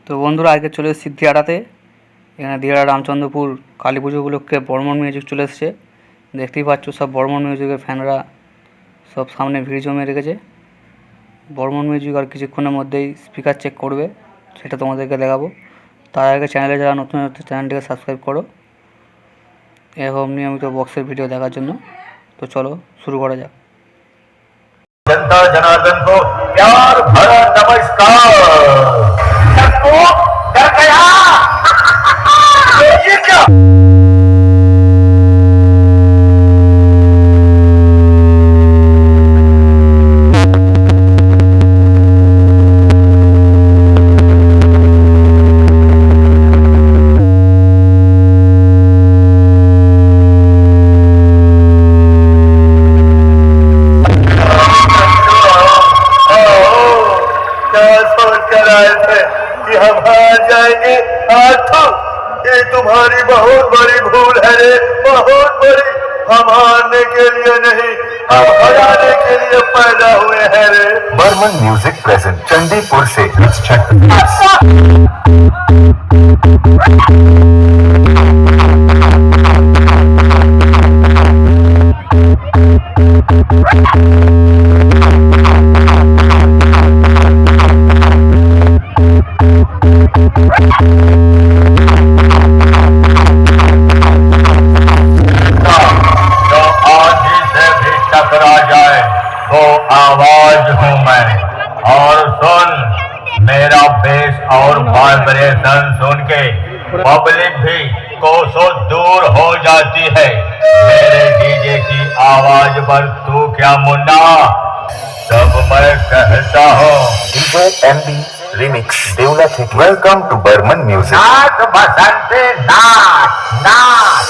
তো বন্ধুরা আজকে চলে এসেছি দিয়াড়াতে। এখানে দিয়াড়া রামচন্দ্রপুর কালী পুজো উপলক্ষে বর্মন মিউজিক চলে এসেছে। দেখতেই পাচ্ছ সব বর্মন মিউজিকের ফ্যানরা সব সামনে ভিড় জমিয়ে রেখেছে। বর্মন মিউজিক আর কিছুক্ষণের মধ্যেই স্পিকার চেক করবে, সেটা তোমাদেরকে দেখাবো। তার আগে চ্যানেলে যারা নতুন চ্যানেলটিকে সাবস্ক্রাইব করো এরকম নিয়মিত বক্সের ভিডিও দেখার জন্য। তো চলো শুরু করা যাক। जनता जनार्दन को प्यार भरा नमस्कार। सबको डर गया ये क्या? कि हम हार जाएंगे। ये तुम्हारी बहुत बड़ी भूल है रे, बहुत बड़ी। हम हारने के लिए नहीं, हम हराने के लिए पैदा हुए हैं रे। बर्मन म्यूजिक प्रेजेंट चंडीपुर से आवाज हूँ मैं। और सुन, मेरा बेस और वाइब्रेशन सुन के पब्लिक भी कोसों दूर हो जाती है। मेरे डीजे की आवाज पर तू क्या मुन्ना, सब मैं कहता हूँ। डीजे एमबी रिमिक्स देवला थे। Welcome to Burman music. नाच बसंते नाच नाच।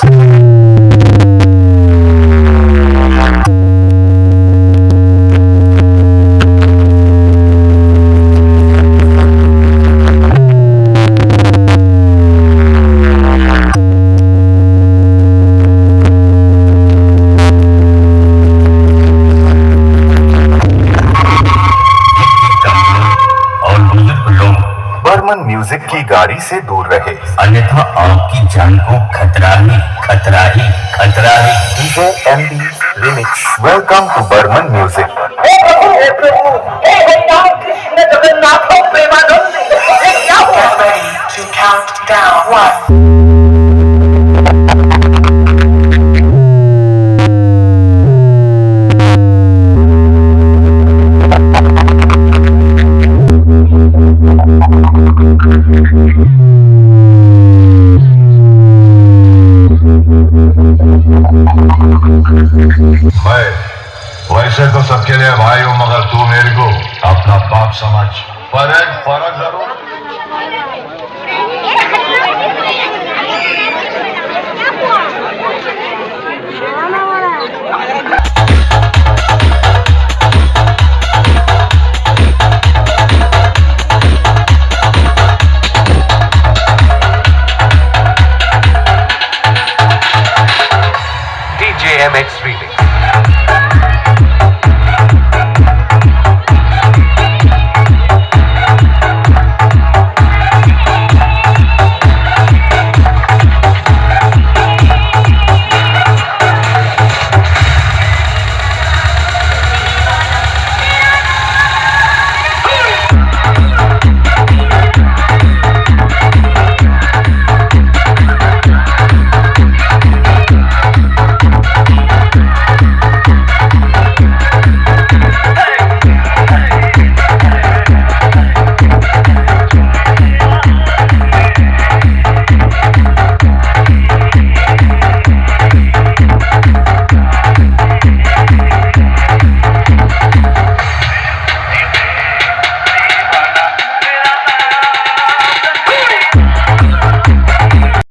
बर्मन म्यूजिक की गाड़ी से दूर रहे, अन्यथा आपकी जान को खतरा ही खतरा ही खतरा ही। DJ MB remix. Welcome to Burman music. हे प्रभु, हे भगवान कृष्ण जगन्नाथ प्रेमानंद, ये क्या हुआ? To count down 1. मैं वैसे तो सबके लिए भाई हूँ, मगर तू मेरे को अपना बाप समझ। फर्क फर्क